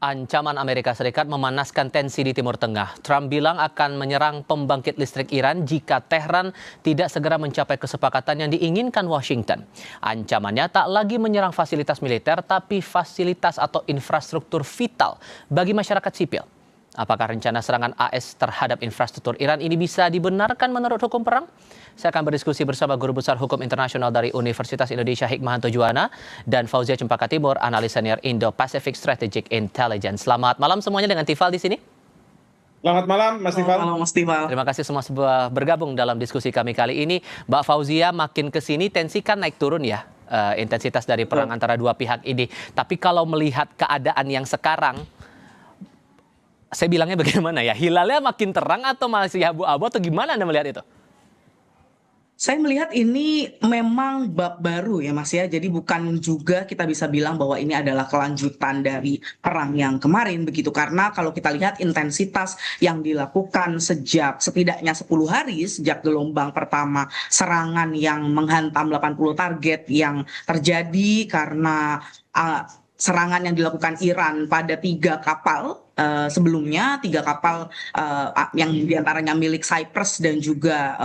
Ancaman Amerika Serikat memanaskan tensi di Timur Tengah. Trump bilang akan menyerang pembangkit listrik Iran jika Tehran tidak segera mencapai kesepakatan yang diinginkan Washington. Ancamannya tak lagi menyerang fasilitas militer, tapi fasilitas atau infrastruktur vital bagi masyarakat sipil. Apakah rencana serangan AS terhadap infrastruktur Iran ini bisa dibenarkan menurut hukum perang? Saya akan berdiskusi bersama Guru Besar Hukum Internasional dari Universitas Indonesia Hikmahanto Juwana dan Fauzia Cempaka Timur, analis senior Indo-Pacific Strategic Intelligence. Selamat malam semuanya dengan Tifal di sini. Selamat malam, Mas Tifal. Halo, Mas Tifal. Terima kasih semua bergabung dalam diskusi kami kali ini. Mbak Fauzia, makin ke sini tensi kan naik turun ya, intensitas dari perang antara dua pihak ini. Tapi kalau melihat keadaan yang sekarang, saya bilangnya bagaimana ya? Hilalnya makin terang atau masih abu-abu atau gimana Anda melihat itu? Saya melihat ini memang bab baru ya Mas ya. Jadi bukan juga kita bisa bilang bahwa ini adalah kelanjutan dari perang yang kemarin begitu. Karena kalau kita lihat intensitas yang dilakukan sejak setidaknya 10 hari sejak gelombang pertama serangan yang menghantam 80 target yang terjadi karena serangan yang dilakukan Iran pada 3 kapal sebelumnya, 3 kapal yang diantaranya milik Cyprus dan juga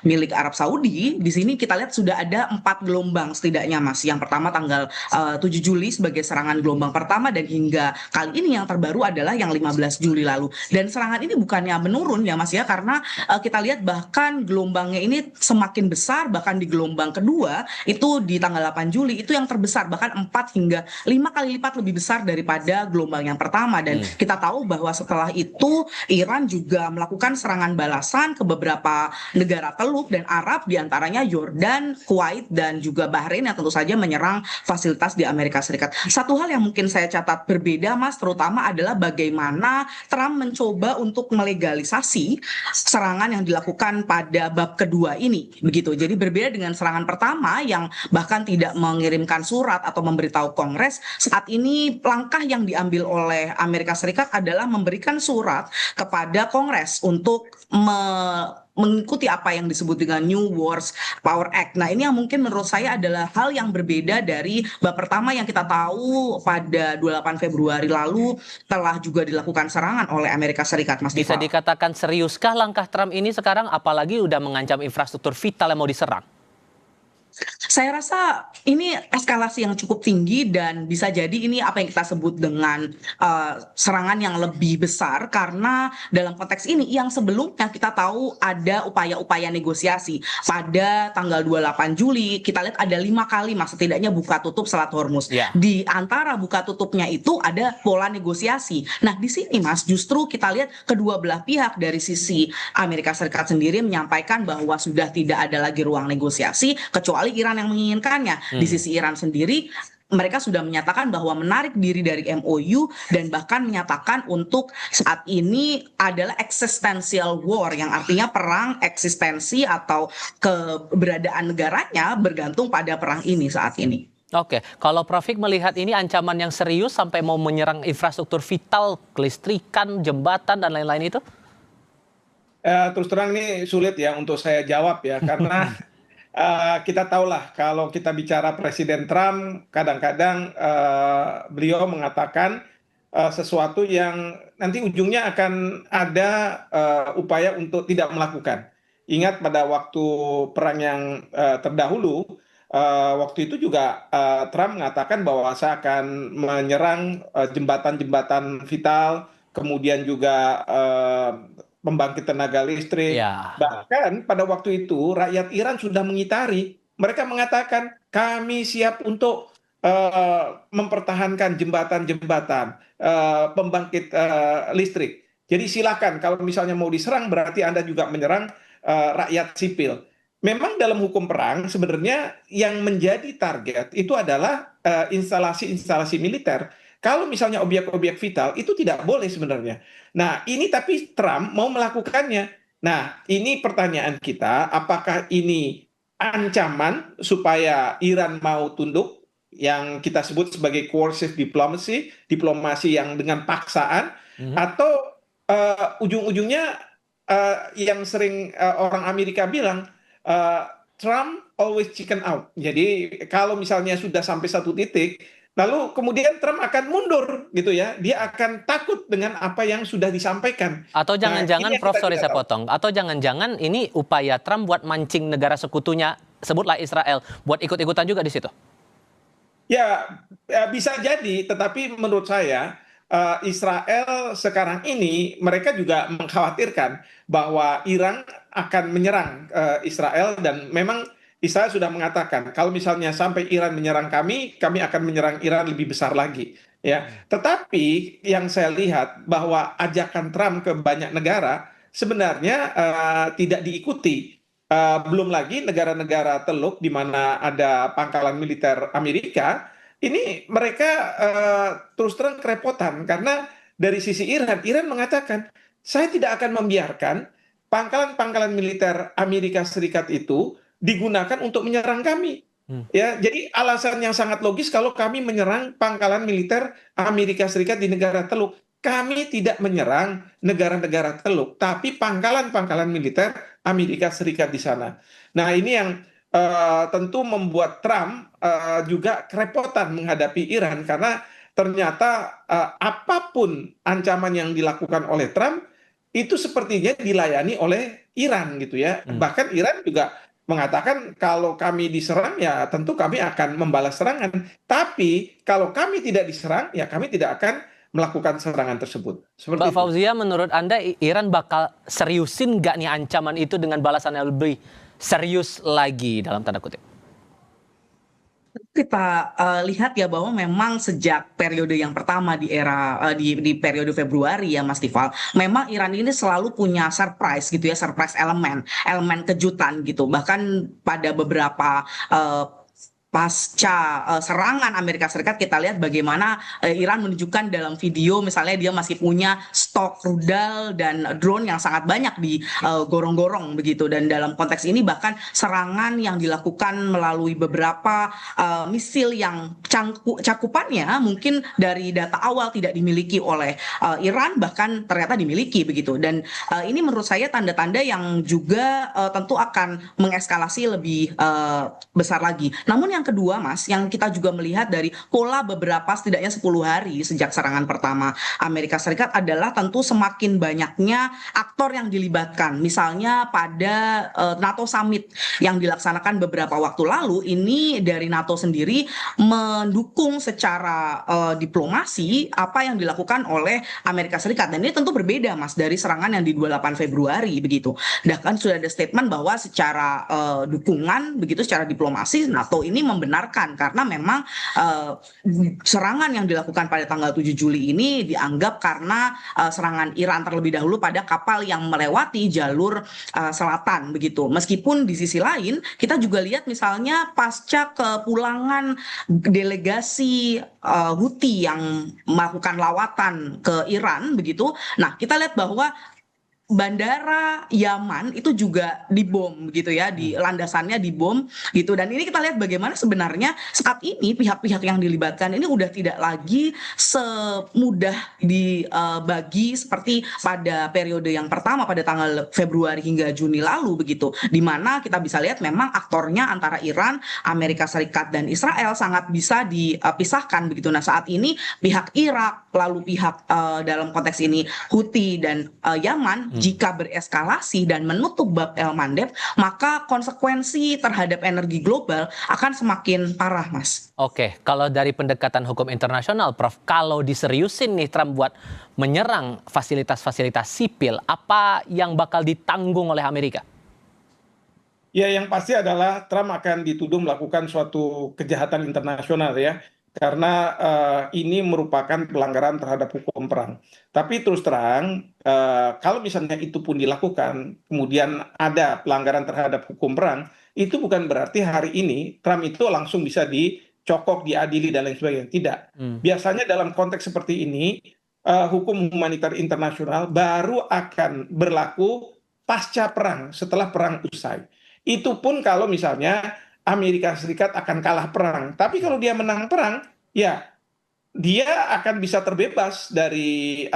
milik Arab Saudi. Di sini kita lihat sudah ada 4 gelombang setidaknya Mas. Yang pertama tanggal 7 Juli sebagai serangan gelombang pertama, dan hingga kali ini yang terbaru adalah yang 15 Juli lalu. Dan serangan ini bukannya menurun ya Mas ya, karena kita lihat bahkan gelombangnya ini semakin besar, bahkan di gelombang kedua itu di tanggal 8 Juli itu yang terbesar, bahkan 4 hingga 5 kali lipat lebih besar daripada gelombang yang pertama. Dan kita tahu bahwa setelah itu Iran juga melakukan serangan balasan ke beberapa negara Teluk dan Arab, diantaranya Yordan, Kuwait, dan juga Bahrain yang tentu saja menyerang fasilitas di Amerika Serikat. Satu hal yang mungkin saya catat berbeda Mas, terutama adalah bagaimana Trump mencoba untuk melegalisasi serangan yang dilakukan pada bab kedua ini. Begitu. Jadi berbeda dengan serangan pertama yang bahkan tidak mengirimkan surat atau memberitahu Kongres. Saat ini langkah yang diambil oleh Amerika Serikat adalah memberikan surat kepada Kongres untuk mengikuti apa yang disebut dengan New Wars Power Act. Nah, ini yang mungkin menurut saya adalah hal yang berbeda dari bab pertama yang kita tahu pada 28 Februari lalu telah juga dilakukan serangan oleh Amerika Serikat, Mas Bisa Tifal. dikatakan seriuskah langkah Trump ini sekarang, apalagi udah mengancam infrastruktur vital yang mau diserang? Saya rasa ini eskalasi yang cukup tinggi dan bisa jadi ini apa yang kita sebut dengan serangan yang lebih besar, karena dalam konteks ini yang sebelumnya kita tahu ada upaya-upaya negosiasi. Pada tanggal 28 Juli kita lihat ada 5 kali Mas setidaknya buka tutup Selat Hormuz. Di antara buka tutupnya itu ada pola negosiasi. Nah, di sini Mas justru kita lihat kedua belah pihak, dari sisi Amerika Serikat sendiri menyampaikan bahwa sudah tidak ada lagi ruang negosiasi kecuali Iran yang menginginkannya. Di sisi Iran sendiri mereka sudah menyatakan bahwa menarik diri dari MOU dan bahkan menyatakan untuk saat ini adalah existential war, yang artinya perang eksistensi atau keberadaan negaranya bergantung pada perang ini saat ini. Oke, kalau Prof. Hik melihat ini ancaman yang serius sampai mau menyerang infrastruktur vital, kelistrikan, jembatan, dan lain-lain itu? Terus terang ini sulit ya untuk saya jawab ya, karena kita tahulah kalau kita bicara Presiden Trump, kadang-kadang beliau mengatakan sesuatu yang nanti ujungnya akan ada upaya untuk tidak melakukan. Ingat pada waktu perang yang terdahulu, waktu itu juga Trump mengatakan bahwa saya akan menyerang jembatan-jembatan vital, kemudian juga pembangkit tenaga listrik. Bahkan pada waktu itu rakyat Iran sudah mengitari. Mereka mengatakan kami siap untuk mempertahankan jembatan-jembatan, pembangkit listrik. Jadi silakan, kalau misalnya mau diserang berarti Anda juga menyerang rakyat sipil. Memang dalam hukum perang sebenarnya yang menjadi target itu adalah instalasi-instalasi militer. Kalau misalnya objek-objek vital itu tidak boleh sebenarnya. Nah, ini tapi Trump mau melakukannya. Nah, ini pertanyaan kita, apakah ini ancaman supaya Iran mau tunduk, yang kita sebut sebagai coercive diplomacy, diplomasi yang dengan paksaan, atau ujung-ujungnya yang sering orang Amerika bilang, Trump always chicken out. Jadi kalau misalnya sudah sampai satu titik, lalu kemudian Trump akan mundur gitu ya. Dia akan takut dengan apa yang sudah disampaikan. Atau Nah, jangan-jangan, ini yang Prof, kita sorry tidak saya tahu. potong. Atau jangan-jangan ini upaya Trump buat mancing negara sekutunya, sebutlah Israel, buat ikut-ikutan juga di situ. Ya, bisa jadi, tetapi menurut saya Israel sekarang ini mereka juga mengkhawatirkan bahwa Iran akan menyerang Israel, dan memang Israel sudah mengatakan kalau misalnya sampai Iran menyerang kami akan menyerang Iran lebih besar lagi. Ya, tetapi yang saya lihat bahwa ajakan Trump ke banyak negara sebenarnya tidak diikuti. Belum lagi negara-negara Teluk di mana ada pangkalan militer Amerika, ini mereka terus terang kerepotan karena dari sisi Iran, Iran mengatakan saya tidak akan membiarkan pangkalan-pangkalan militer Amerika Serikat itu digunakan untuk menyerang kami. Hmm. Ya, jadi alasan yang sangat logis kalau kami menyerang pangkalan militer Amerika Serikat di negara Teluk. Kami tidak menyerang negara-negara Teluk, tapi pangkalan-pangkalan militer Amerika Serikat di sana. Nah, ini yang tentu membuat Trump juga kerepotan menghadapi Iran karena ternyata apapun ancaman yang dilakukan oleh Trump itu sepertinya dilayani oleh Iran gitu ya. Hmm. Bahkan Iran juga mengatakan kalau kami diserang ya tentu kami akan membalas serangan. Tapi kalau kami tidak diserang ya kami tidak akan melakukan serangan tersebut. Mbak Seperti itu. Fauzia, menurut Anda Iran bakal seriusin nggak nih ancaman itu dengan balasan yang lebih serius lagi dalam tanda kutip? Kita lihat ya bahwa memang sejak periode yang pertama di era di periode Februari ya Mas Tifal, memang Iran ini selalu punya surprise gitu ya, surprise elemen kejutan gitu. Bahkan pada beberapa pasca serangan Amerika Serikat kita lihat bagaimana Iran menunjukkan dalam video misalnya dia masih punya stok rudal dan drone yang sangat banyak di gorong-gorong begitu, dan dalam konteks ini bahkan serangan yang dilakukan melalui beberapa misil yang cakupannya mungkin dari data awal tidak dimiliki oleh Iran bahkan ternyata dimiliki begitu, dan ini menurut saya tanda-tanda yang juga tentu akan mengeskalasi lebih besar lagi. Namun yang kedua Mas, yang kita juga melihat dari pola beberapa setidaknya 10 hari sejak serangan pertama Amerika Serikat adalah tentu semakin banyaknya aktor yang dilibatkan. Misalnya pada NATO Summit yang dilaksanakan beberapa waktu lalu, ini dari NATO sendiri mendukung secara diplomasi apa yang dilakukan oleh Amerika Serikat, dan ini tentu berbeda Mas dari serangan yang di 28 Februari begitu. Bahkan sudah ada statement bahwa secara dukungan begitu secara diplomasi NATO ini membenarkan karena memang serangan yang dilakukan pada tanggal 7 Juli ini dianggap karena serangan Iran terlebih dahulu pada kapal yang melewati jalur selatan begitu. Meskipun di sisi lain kita juga lihat misalnya pasca kepulangan delegasi Houthi yang melakukan lawatan ke Iran begitu. Nah, kita lihat bahwa bandara Yaman itu juga dibom gitu ya, di landasannya dibom gitu, dan ini kita lihat bagaimana sebenarnya saat ini pihak-pihak yang dilibatkan ini udah tidak lagi semudah dibagi seperti pada periode yang pertama pada tanggal Februari hingga Juni lalu begitu, di mana kita bisa lihat memang aktornya antara Iran, Amerika Serikat dan Israel sangat bisa dipisahkan begitu. Nah, saat ini pihak Irak lalu pihak dalam konteks ini Houthi dan Yaman jika bereskalasi dan menutup bab El Mandeb, maka konsekuensi terhadap energi global akan semakin parah, Mas. Oke, kalau dari pendekatan hukum internasional, Prof, kalau diseriusin nih Trump buat menyerang fasilitas-fasilitas sipil, apa yang bakal ditanggung oleh Amerika? Ya, yang pasti adalah Trump akan dituduh melakukan suatu kejahatan internasional ya, karena ini merupakan pelanggaran terhadap hukum perang. Tapi terus terang, kalau misalnya itu pun dilakukan, kemudian ada pelanggaran terhadap hukum perang, itu bukan berarti hari ini Trump itu langsung bisa dicokok, diadili, dan lain sebagainya. Tidak. Biasanya dalam konteks seperti ini, hukum humaniter internasional baru akan berlaku pasca perang, setelah perang usai. Itu pun kalau misalnya Amerika Serikat akan kalah perang. Tapi kalau dia menang perang, ya dia akan bisa terbebas dari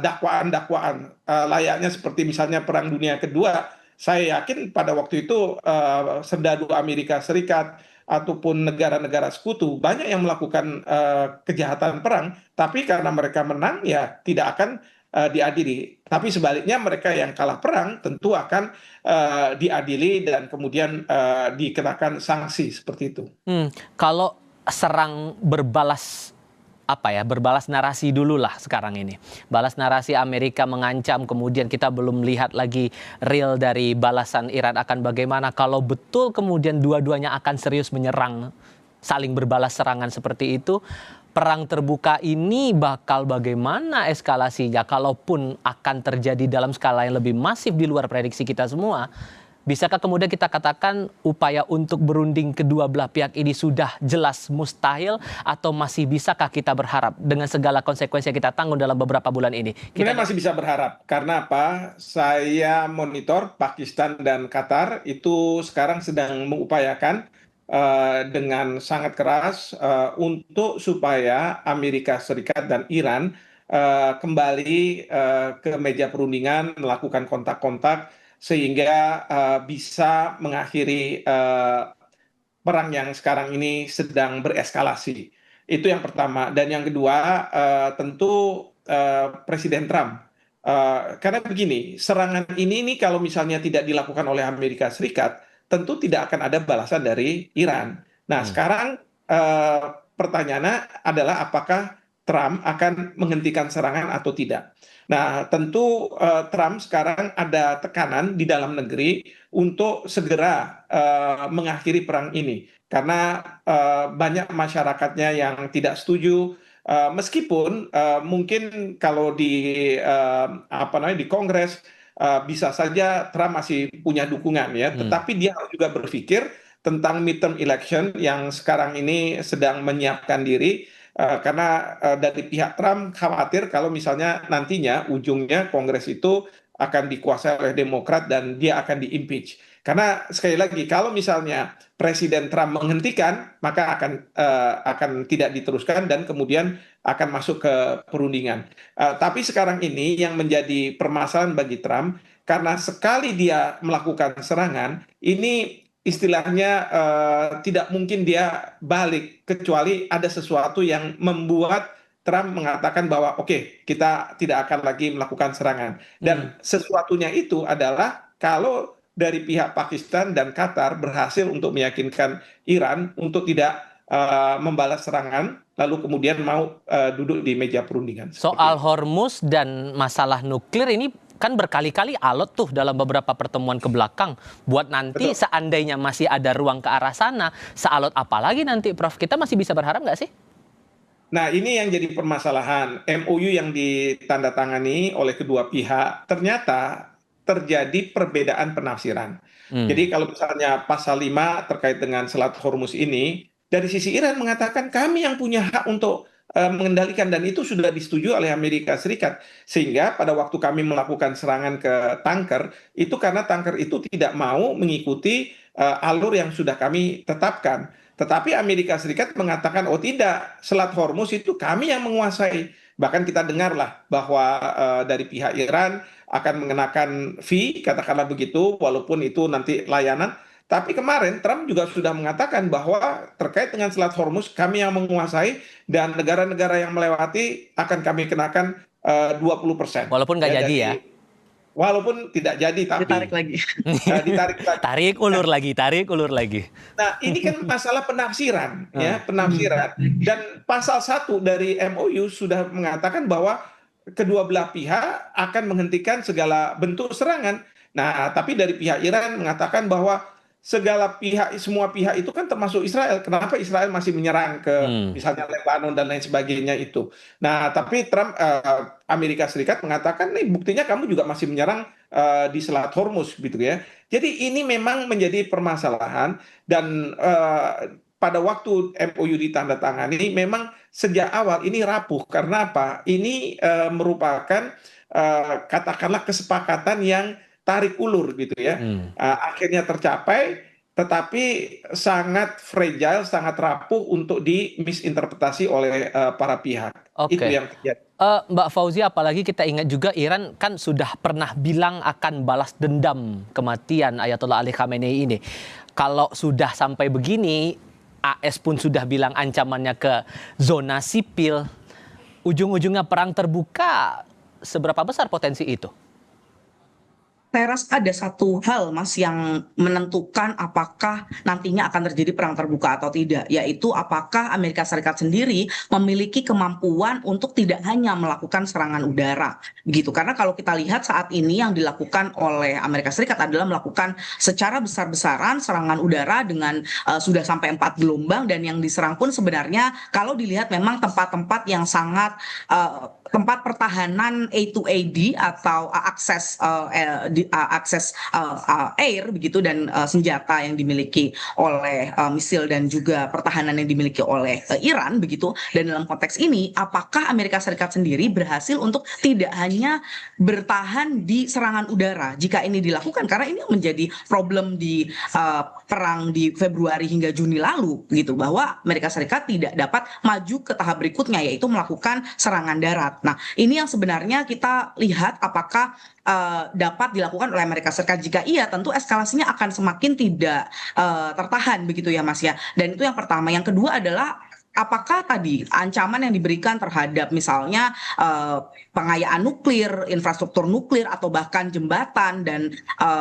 dakwaan-dakwaan layaknya seperti misalnya Perang Dunia Kedua. Saya yakin pada waktu itu serdadu Amerika Serikat, ataupun negara-negara sekutu banyak yang melakukan kejahatan perang, tapi karena mereka menang ya tidak akan diadili. Tapi sebaliknya mereka yang kalah perang tentu akan diadili dan kemudian dikenakan sanksi seperti itu. Kalau serang berbalas berbalas narasi dulu lah sekarang ini. Balas narasi Amerika mengancam, kemudian kita belum lihat lagi real dari balasan Iran akan bagaimana. Kalau betul kemudian dua-duanya akan serius menyerang, saling berbalas serangan seperti itu, perang terbuka ini bakal bagaimana eskalasinya? Kalaupun akan terjadi dalam skala yang lebih masif di luar prediksi kita semua, bisakah kemudian kita katakan upaya untuk berunding kedua belah pihak ini sudah jelas mustahil, atau masih bisakah kita berharap dengan segala konsekuensi yang kita tanggung dalam beberapa bulan ini? Kita masih bisa berharap. Karena apa? Saya monitor Pakistan dan Qatar itu sekarang sedang mengupayakan dengan sangat keras untuk supaya Amerika Serikat dan Iran kembali ke meja perundingan, melakukan kontak-kontak sehingga bisa mengakhiri perang yang sekarang ini sedang bereskalasi. Itu yang pertama. Dan yang kedua, tentu Presiden Trump. Karena begini, serangan ini kalau misalnya tidak dilakukan oleh Amerika Serikat, tentu tidak akan ada balasan dari Iran. Nah, sekarang pertanyaannya adalah apakah Trump akan menghentikan serangan atau tidak. Nah, tentu Trump sekarang ada tekanan di dalam negeri untuk segera mengakhiri perang ini. Karena banyak masyarakatnya yang tidak setuju, meskipun mungkin kalau di Kongres bisa saja Trump masih punya dukungan ya, tetapi dia harus juga berpikir tentang midterm election yang sekarang ini sedang menyiapkan diri. Karena dari pihak Trump khawatir kalau misalnya nantinya ujungnya Kongres itu akan dikuasai oleh Demokrat dan dia akan di-impeach. Karena sekali lagi kalau misalnya Presiden Trump menghentikan, maka akan tidak diteruskan dan kemudian akan masuk ke perundingan. Tapi sekarang ini yang menjadi permasalahan bagi Trump, karena sekali dia melakukan serangan, ini istilahnya tidak mungkin dia balik kecuali ada sesuatu yang membuat Trump mengatakan bahwa oke, kita tidak akan lagi melakukan serangan. Dan sesuatunya itu adalah kalau dari pihak Pakistan dan Qatar berhasil untuk meyakinkan Iran untuk tidak membalas serangan, lalu kemudian mau duduk di meja perundingan. Soal Hormuz dan masalah nuklir ini kan berkali-kali alot tuh dalam beberapa pertemuan ke belakang. Buat nanti seandainya masih ada ruang ke arah sana, sealot apa lagi nanti, Prof? Kita masih bisa berharap nggak sih? Nah, ini yang jadi permasalahan. MOU yang ditandatangani oleh kedua pihak ternyata terjadi perbedaan penafsiran. Jadi kalau misalnya pasal 5 terkait dengan Selat Hormuz ini, dari sisi Iran mengatakan kami yang punya hak untuk mengendalikan, dan itu sudah disetujui oleh Amerika Serikat. Sehingga pada waktu kami melakukan serangan ke tanker, itu karena tanker itu tidak mau mengikuti alur yang sudah kami tetapkan. Tetapi Amerika Serikat mengatakan, oh tidak, Selat Hormuz itu kami yang menguasai. Bahkan kita dengarlah bahwa dari pihak Iran akan mengenakan fee, katakanlah begitu, walaupun itu nanti layanan. Tapi kemarin Trump juga sudah mengatakan bahwa terkait dengan Selat Hormuz kami yang menguasai dan negara-negara yang melewati akan kami kenakan 20%. Walaupun nggak jadi ya. Walaupun tidak jadi, tapi Ditarik lagi. ditarik lagi. Tarik ulur lagi. Nah, ini kan masalah penafsiran, ya, penafsiran. Dan pasal 1 dari MOU sudah mengatakan bahwa kedua belah pihak akan menghentikan segala bentuk serangan. Nah, tapi dari pihak Iran mengatakan bahwa segala pihak, semua pihak itu kan termasuk Israel. Kenapa Israel masih menyerang ke misalnya Lebanon dan lain sebagainya itu. Nah, tapi Trump, Amerika Serikat mengatakan nih buktinya kamu juga masih menyerang di Selat Hormuz gitu ya. Jadi ini memang menjadi permasalahan, dan pada waktu MOU ditandatangani memang sejak awal ini rapuh. Karena apa? Ini merupakan katakanlah kesepakatan yang tarik ulur gitu ya. Akhirnya tercapai, tetapi sangat fragile, sangat rapuh untuk dimisinterpretasi oleh para pihak. Itu yang terjadi. Mbak Fauzi, apalagi kita ingat juga Iran kan sudah pernah bilang akan balas dendam kematian Ayatollah Ali Khamenei ini. Kalau sudah sampai begini, AS pun sudah bilang ancamannya ke zona sipil. Ujung-ujungnya perang terbuka, seberapa besar potensi itu? Saya rasa ada satu hal, Mas, yang menentukan apakah nantinya akan terjadi perang terbuka atau tidak, yaitu apakah Amerika Serikat sendiri memiliki kemampuan untuk tidak hanya melakukan serangan udara, gitu. Karena kalau kita lihat saat ini yang dilakukan oleh Amerika Serikat adalah melakukan secara besar-besaran serangan udara dengan sudah sampai 4 gelombang, dan yang diserang pun sebenarnya kalau dilihat memang tempat-tempat yang sangat tempat pertahanan A2AD atau akses air begitu, dan senjata yang dimiliki oleh misil dan juga pertahanan yang dimiliki oleh Iran begitu. Dan dalam konteks ini apakah Amerika Serikat sendiri berhasil untuk tidak hanya bertahan di serangan udara jika ini dilakukan, karena ini menjadi problem di perang di Februari hingga Juni lalu gitu, bahwa Amerika Serikat tidak dapat maju ke tahap berikutnya, yaitu melakukan serangan darat. Nah, ini yang sebenarnya kita lihat apakah dapat dilakukan oleh Amerika Serikat. Jika iya, tentu eskalasinya akan semakin tidak tertahan begitu ya, Mas ya. Dan itu yang pertama. Yang kedua adalah apakah tadi ancaman yang diberikan terhadap misalnya pengayaan nuklir, infrastruktur nuklir, atau bahkan jembatan dan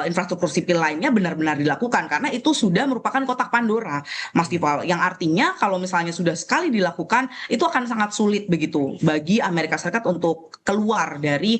infrastruktur sipil lainnya benar-benar dilakukan, karena itu sudah merupakan kotak Pandora, Mas Tifal, yang artinya kalau misalnya sudah sekali dilakukan itu akan sangat sulit begitu bagi Amerika Serikat untuk keluar dari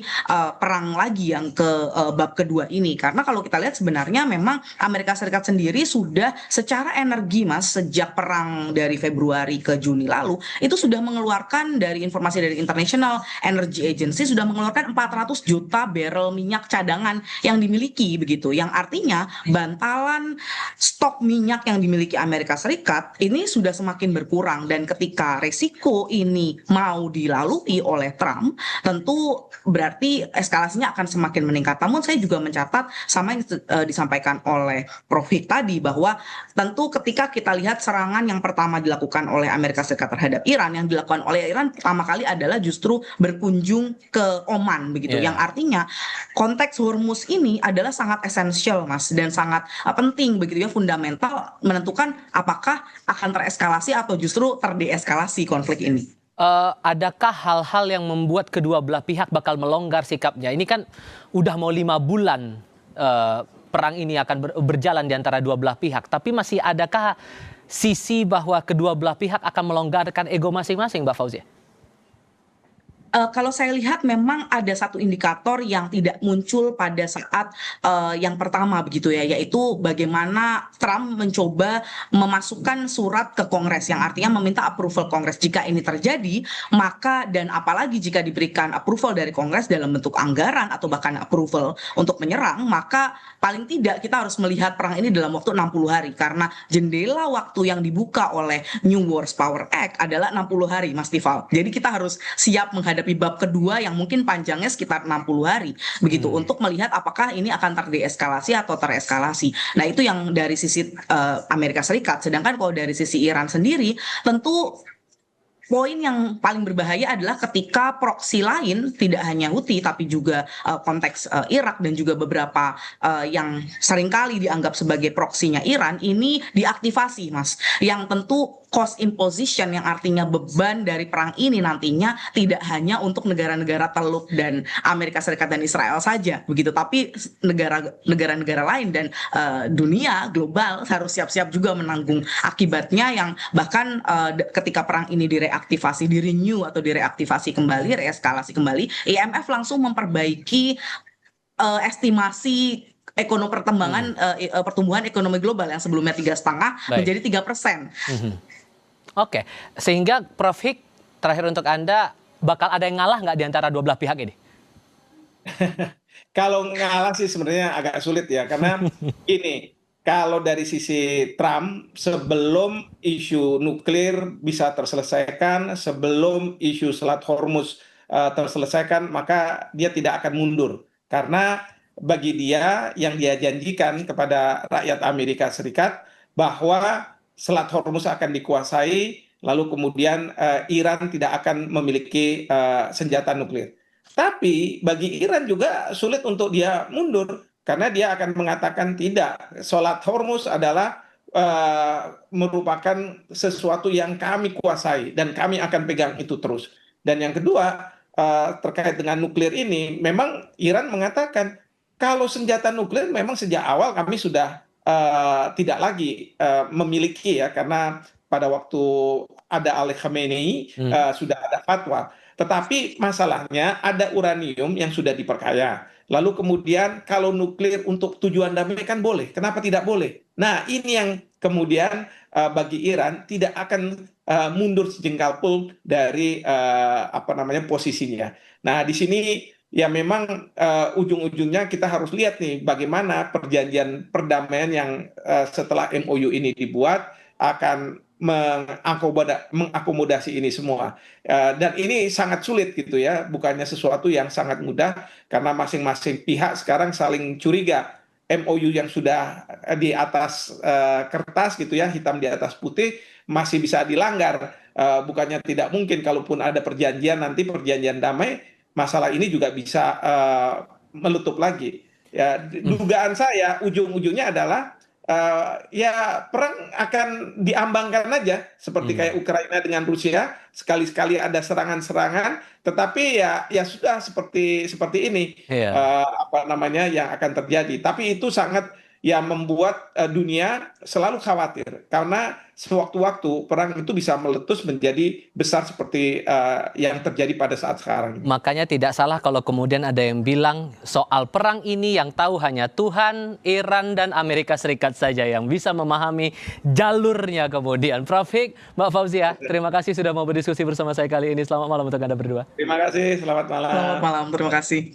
perang lagi yang ke bab kedua ini. Karena kalau kita lihat sebenarnya memang Amerika Serikat sendiri sudah secara energi, Mas, sejak perang dari Februari ke Juni lalu itu sudah mengeluarkan, dari informasi dari International Energy Agency, sudah mengeluarkan 400 juta barrel minyak cadangan yang dimiliki begitu, yang artinya bantalan stok minyak yang dimiliki Amerika Serikat ini sudah semakin berkurang. Dan ketika resiko ini mau dilalui oleh Trump, tentu berarti eskalasinya akan semakin meningkat. Namun saya juga mencatat sama yang disampaikan oleh Prof. Hik tadi, bahwa tentu ketika kita lihat serangan yang pertama dilakukan oleh Amerika Serikat terhadap Iran, yang dilakukan oleh Iran pertama kali adalah justru berkunjung ke Oman begitu, yang artinya konteks Hormuz ini adalah sangat esensial, Mas, dan sangat penting begitu ya, fundamental menentukan apakah akan tereskalasi atau justru terdeeskalasi konflik ini. Adakah hal-hal yang membuat kedua belah pihak bakal melonggar sikapnya? Ini kan udah mau 5 bulan perang ini akan berjalan di antara dua belah pihak, tapi masih adakah sisi bahwa kedua belah pihak akan melonggarkan ego masing-masing, Mbak Fauzia? Kalau saya lihat memang ada satu indikator yang tidak muncul pada saat yang pertama begitu ya, yaitu bagaimana Trump mencoba memasukkan surat ke Kongres, yang artinya meminta approval Kongres. Jika ini terjadi, maka, dan apalagi jika diberikan approval dari Kongres dalam bentuk anggaran atau bahkan approval untuk menyerang, maka paling tidak kita harus melihat perang ini dalam waktu 60 hari, karena jendela waktu yang dibuka oleh New Wars Power Act adalah 60 hari, Mas Tifal. Jadi kita harus siap menghadapi bab kedua yang mungkin panjangnya sekitar 60 hari begitu, untuk melihat apakah ini akan terdeeskalasi atau tereskalasi. Nah, itu yang dari sisi Amerika Serikat. Sedangkan kalau dari sisi Iran sendiri, tentu poin yang paling berbahaya adalah ketika proksi lain, tidak hanya Houthi tapi juga konteks Irak dan juga beberapa yang seringkali dianggap sebagai proksinya Iran ini diaktifasi, Mas. Yang tentu cost imposition, yang artinya beban dari perang ini nantinya tidak hanya untuk negara-negara Teluk dan Amerika Serikat dan Israel saja begitu, tapi negara-negara lain dan dunia global harus siap-siap juga menanggung akibatnya, yang bahkan ketika perang ini direaktivasi, direnew atau direaktivasi kembali, reeskalasi kembali, IMF langsung memperbaiki estimasi pertumbuhan ekonomi global yang sebelumnya 3,5 menjadi 3%. Oke, sehingga Prof. Hik, terakhir untuk Anda, bakal ada yang ngalah nggak di antara dua belah pihak ini? Kalau ngalah sih sebenarnya agak sulit ya, karena ini kalau dari sisi Trump, sebelum isu nuklir bisa terselesaikan, sebelum isu Selat Hormuz terselesaikan, maka dia tidak akan mundur. Karena bagi dia, yang dia janjikan kepada rakyat Amerika Serikat bahwa Selat Hormuz akan dikuasai, lalu kemudian Iran tidak akan memiliki senjata nuklir. Tapi bagi Iran juga sulit untuk dia mundur, karena dia akan mengatakan tidak, Selat Hormuz adalah merupakan sesuatu yang kami kuasai dan kami akan pegang itu terus. Dan yang kedua, terkait dengan nuklir ini, memang Iran mengatakan kalau senjata nuklir memang sejak awal kami sudah tidak lagi memiliki ya, karena pada waktu ada Ali Khamenei sudah ada fatwa. Tetapi masalahnya ada uranium yang sudah diperkaya. Lalu kemudian kalau nuklir untuk tujuan damai kan boleh, kenapa tidak boleh? Nah, ini yang kemudian bagi Iran tidak akan mundur sejengkal pun dari posisinya. Nah, di sini ya memang ujung-ujungnya kita harus lihat nih bagaimana perjanjian perdamaian yang setelah MOU ini dibuat akan mengakomodasi ini semua. Dan ini sangat sulit gitu ya, bukannya sesuatu yang sangat mudah karena masing-masing pihak sekarang saling curiga. MOU yang sudah di atas kertas gitu ya, hitam di atas putih masih bisa dilanggar. Bukannya tidak mungkin kalaupun ada perjanjian nanti perjanjian damai, masalah ini juga bisa meletup lagi. Ya, dugaan saya ujung-ujungnya adalah ya perang akan diambangkan aja seperti kayak Ukraina dengan Rusia, sekali-sekali ada serangan-serangan, tetapi ya sudah seperti ini yang akan terjadi. Tapi itu sangat ya membuat dunia selalu khawatir karena sewaktu-waktu perang itu bisa meletus menjadi besar seperti yang terjadi pada saat sekarang ini. Makanya tidak salah kalau kemudian ada yang bilang soal perang ini yang tahu hanya Tuhan, Iran, dan Amerika Serikat saja yang bisa memahami jalurnya kemudian. Prof. Hik, Mbak Fauzia, terima kasih sudah mau berdiskusi bersama saya kali ini. Selamat malam untuk Anda berdua. Terima kasih, selamat malam. Selamat malam, terima kasih.